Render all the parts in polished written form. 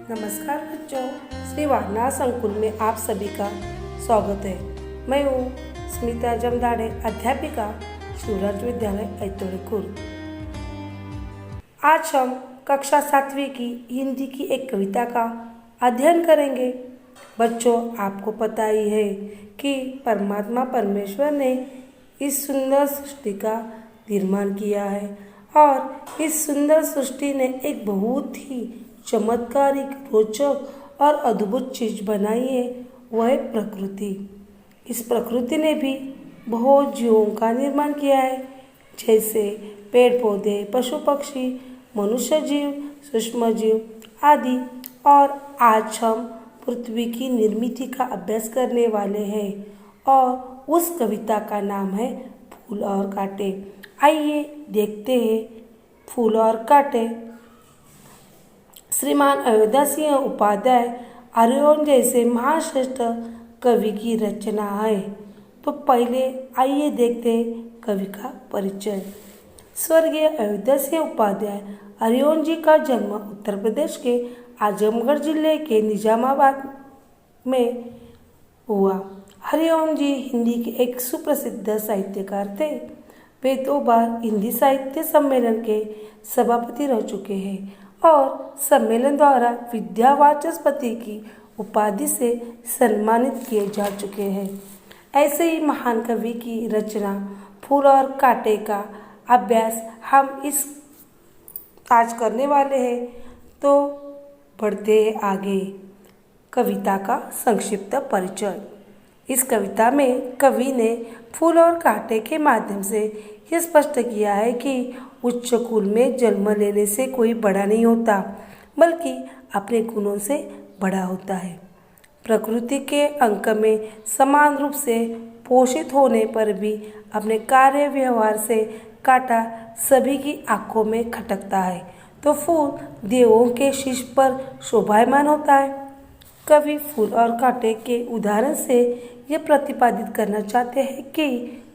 नमस्कार बच्चों, श्री वारनाथ संकुल में आप सभी का स्वागत है। मैं हूँ स्मिता जमदाड़े, अध्यापिका शिवराज विद्यालय ऐतोड़ीपुर। आज हम कक्षा 7वीं की हिंदी की एक कविता का अध्ययन करेंगे। बच्चों, आपको पता ही है कि परमात्मा परमेश्वर ने इस सुंदर सृष्टि का निर्माण किया है और इस सुंदर सृष्टि ने एक बहुत ही चमत्कारिक, रोचक और अद्भुत चीज बनाई है, वह है प्रकृति। इस प्रकृति ने भी बहुत जीवों का निर्माण किया है, जैसे पेड़ पौधे, पशु पक्षी, मनुष्य जीव, सूक्ष्म जीव आदि। और आज हम पृथ्वी की निर्मिति का अभ्यास करने वाले हैं और उस कविता का नाम है फूल और कांटे। आइए देखते हैं फूल और कांटे। श्रीमान अयोध्या सिंह उपाध्याय अरिहंत जैसे महाश्रेष्ठ कवि की रचना है। तो पहले आइए देखते हैं कवि का परिचय। स्वर्गीय अयोध्या सिंह उपाध्याय अरिहंत जी का जन्म उत्तर प्रदेश के आजमगढ़ जिले के निजामाबाद में हुआ। अरिहंत जी हिंदी के एक सुप्रसिद्ध साहित्यकार थे। वे 2 बार हिंदी साहित्य सम्मेलन के सभापति रह चुके हैं और सम्मेलन द्वारा विद्या वाचस्पति की उपाधि से सम्मानित किए जा चुके हैं। ऐसे ही महान कवि की रचना फूल और कांटे का अभ्यास हम इस आज करने वाले हैं। तो बढ़ते हैं आगे। कविता का संक्षिप्त परिचय। इस कविता में कवि ने फूल और कांटे के माध्यम से यह स्पष्ट किया है कि उच्च कुल में जन्म लेने से कोई बड़ा नहीं होता, बल्कि अपने गुणों से बड़ा होता है। प्रकृति के अंक में समान रूप से पोषित होने पर भी अपने कार्य व्यवहार से कांटा सभी की आंखों में खटकता है, तो फूल देवों के शीश पर शोभायमान होता है। कवि फूल और कांटे के उदाहरण से यह प्रतिपादित करना चाहते हैं कि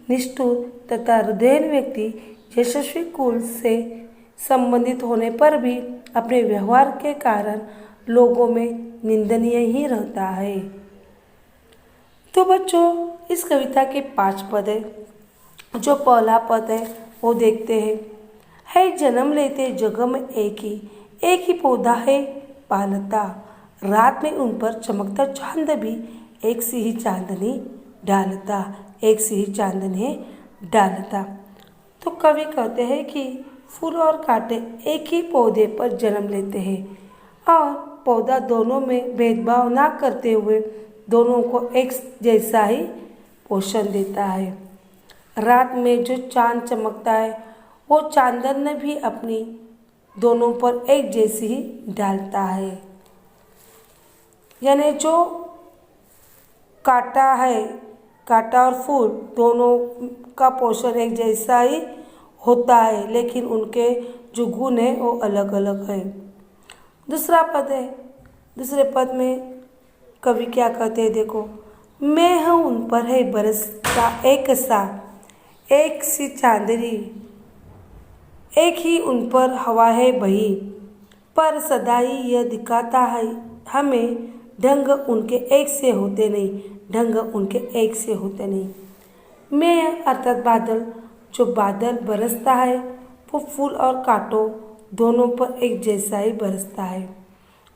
निष्ठुर तथा हृदयहीन व्यक्ति यशस्वी कुल से संबंधित होने पर भी अपने व्यवहार के कारण लोगों में निंदनीय ही रहता है। तो बच्चों, इस कविता के 5 पद है। जो पहला पद है वो देखते हैं। है जन्म लेते जग में एक ही पौधा है पालता, रात में उन पर चमकता चांद भी एक सी ही चांदनी डालता, एक सी ही चांदनी डालता। तो कवि कहते हैं कि फूल और कांटे एक ही पौधे पर जन्म लेते हैं और पौधा दोनों में भेदभाव ना करते हुए दोनों को एक जैसा ही पोषण देता है। रात में जो चांद चमकता है वो चांदन भी अपनी दोनों पर एक जैसी ही डालता है। यानी जो कांटा है, कांटा और फूल दोनों का पोषण एक जैसा ही होता है, लेकिन उनके जो गुण है वो अलग अलग है। दूसरा पद है। दूसरे पद में कवि क्या कहते हैं, देखो। मैं हूँ उन पर है बरसता एक सा, एक सी चांदनी, एक ही उन पर हवा है बही, पर सदा ही यह दिखाता है हमें ढंग उनके एक से होते नहीं, ढंग उनके एक से होते नहीं। मैं अर्थात बादल, जो बादल बरसता है वो फूल और कांटों दोनों पर एक जैसा ही बरसता है,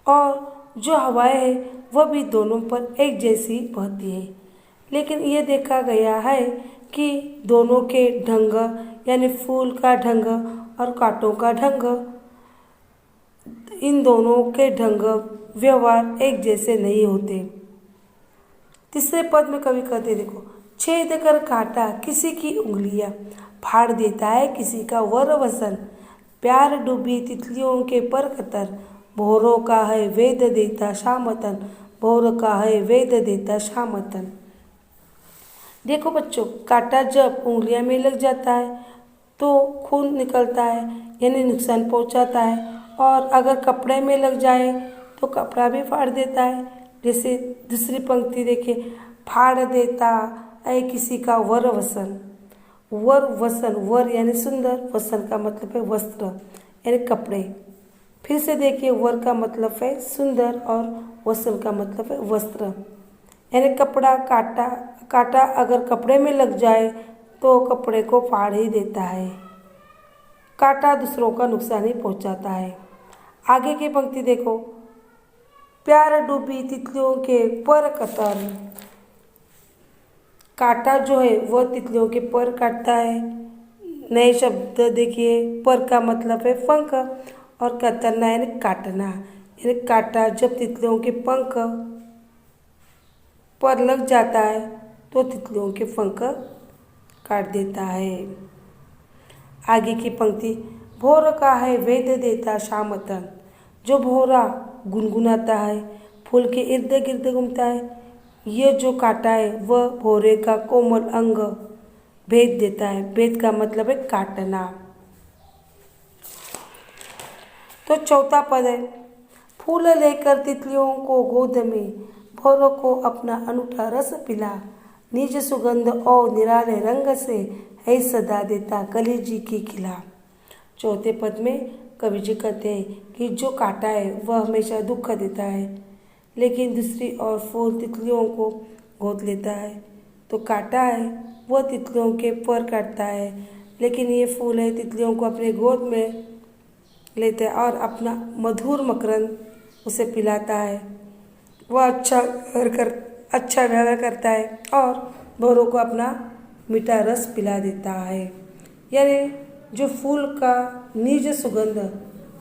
और जो हवाएं है वह भी दोनों पर एक जैसी बहती है। लेकिन ये देखा गया है कि दोनों के ढंग, यानी फूल का ढंग और कांटों का ढंग, इन दोनों के ढंग व्यवहार एक जैसे नहीं होते। तीसरे पद में कवि कहते देखो। छेद कर कांटा किसी की उंगलियां, फाड़ देता है किसी का वर वसन, प्यार डूबी तितलियों के पर कतर, भौरों का है वेद देता शामतन, भौरों का है वेद देता शामतन। देखो बच्चों, कांटा जब उंगलियां में लग जाता है तो खून निकलता है, यानी नुकसान पहुंचाता है, और अगर कपड़े में लग जाए तो कपड़ा भी फाड़ देता है। जैसे दूसरी पंक्ति देखिए। फाड़ देता है किसी का वर वसन। वर वसन, वर यानी सुंदर, वसन का मतलब है वस्त्र यानी कपड़े। फिर से देखिए, वर का मतलब है सुंदर और वसन का मतलब है वस्त्र। यानी कपड़ा काटा काटा अगर कपड़े में लग जाए तो कपड़े को फाड़ ही देता है। काटा दूसरों का नुकसान ही पहुंचाता है। आगे की पंक्ति देखो, प्यार डूबी तितलियों के पर कतर। काटा जो है वह तितलियों के पर काटता है। नए शब्द देखिए, पर का मतलब है पंख और कतरना यानी काटना। यानी काटा जब तितलियों के पंख पर लग जाता है तो तितलियों के पंख काट देता है। आगे की पंक्ति, भोर का है वेद देता शामतन। जो भोरा गुनगुनाता है, फूल के इर्द गिर्द घूमता है, ये जो काटा है वह भोरे का कोमल अंग भेद देता है। भेद का मतलब है काटना। तो चौथा पद है, फूल लेकर तितलियों को गोद में, भोरों को अपना अनूठा रस पिला। निज सुगंध और निराले रंग से है सदा देता कलीजी की खिला। चौथे पद में कवि जी कहते हैं कि जो काटा है वह हमेशा दुख देता है, लेकिन दूसरी ओर फूल तितलियों को गोद लेता है। तो काटा है वह तितलियों के पर काटता है, लेकिन ये फूल है तितलियों को अपने गोद में लेता है और अपना मधुर मकरंद उसे पिलाता है। वह अच्छा व्यवहार करता है और भौरों को अपना मीठा रस पिला देता है। यानी जो फूल का निज सुगंध,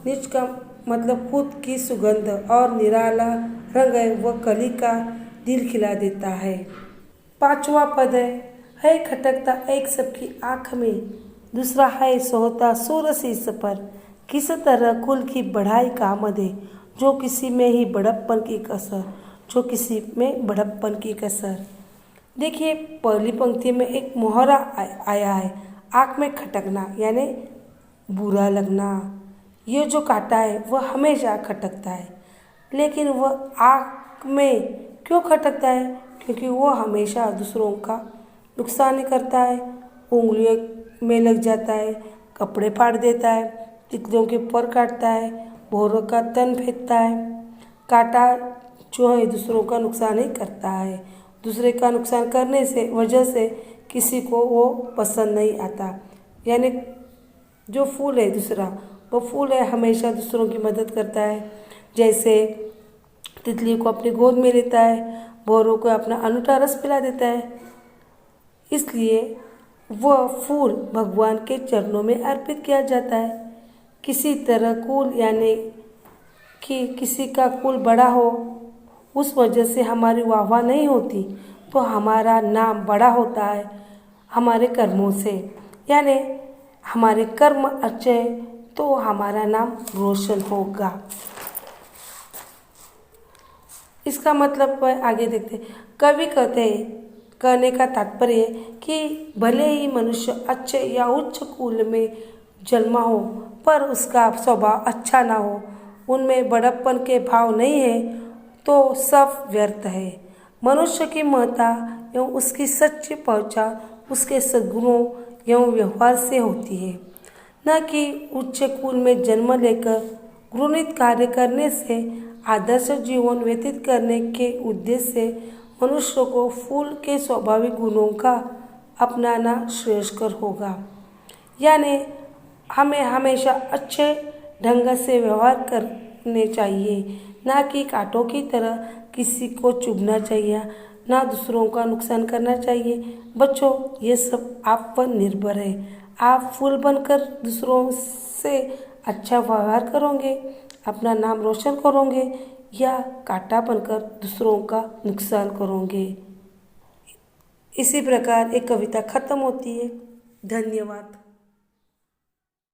निज का मतलब खुद की सुगंध और निराला रंग है, वह कली का दिल खिला देता है। पांचवा पद है खटकता एक सबकी आँख में, दूसरा है सोहता सूर शीस पर। किस तरह कुल की बढ़ाई काम दे, जो किसी में ही बड़प्पन की कसर, जो किसी में बड़प्पन की कसर। देखिए, पहली पंक्ति में एक मोहरा आया है, आँख में खटकना यानी बुरा लगना। ये जो काटा है वह हमेशा खटकता है, लेकिन वह आँख में क्यों खटकता है? क्योंकि वह हमेशा दूसरों का नुकसान ही करता है। उंगलियों में लग जाता है, कपड़े फाड़ देता है, तितलियों के पर काटता है, भौरों का तन फेंकता है। काटा जो है दूसरों का नुकसान ही करता है। दूसरे का नुकसान करने से वजह से किसी को वो पसंद नहीं आता। यानी जो फूल है दूसरा, वो फूल है हमेशा दूसरों की मदद करता है। जैसे तितली को अपनी गोद में लेता है, भौरों को अपना अनूठा रस पिला देता है। इसलिए वह फूल भगवान के चरणों में अर्पित किया जाता है। किसी तरह कुल यानी कि किसी का कुल बड़ा हो, उस वजह से हमारी वाहवाह नहीं होती, तो हमारा नाम बड़ा होता है हमारे कर्मों से। यानी हमारे कर्म अच्छे हैं तो हमारा नाम रोशन होगा। इसका मतलब आगे देखते हैं। कवि कहते हैं, कहने का तात्पर्य कि भले ही मनुष्य अच्छे या उच्च कुल में जन्मा हो, पर उसका स्वभाव अच्छा ना हो, उनमें बड़प्पन के भाव नहीं है, तो सब व्यर्थ है। मनुष्य की महत्ता एवं उसकी सच्ची पहचान उसके सद्गुणों एवं व्यवहार से होती है, न कि उच्च कुल में जन्म लेकर घृणित कार्य करने से। आदर्श जीवन व्यतीत करने के उद्देश्य से मनुष्य को फूल के स्वाभाविक गुणों का अपनाना श्रेयस्कर होगा। यानी हमें हमेशा अच्छे ढंग से व्यवहार करने चाहिए, ना कि कांटों की तरह किसी को चुभना चाहिए, ना दूसरों का नुकसान करना चाहिए। बच्चों, ये सब आप पर निर्भर है। आप फूल बनकर दूसरों से अच्छा व्यवहार करोगे, अपना नाम रोशन करोगे, या कांटा बनकर दूसरों का नुकसान करोगे। इसी प्रकार एक कविता खत्म होती है। धन्यवाद।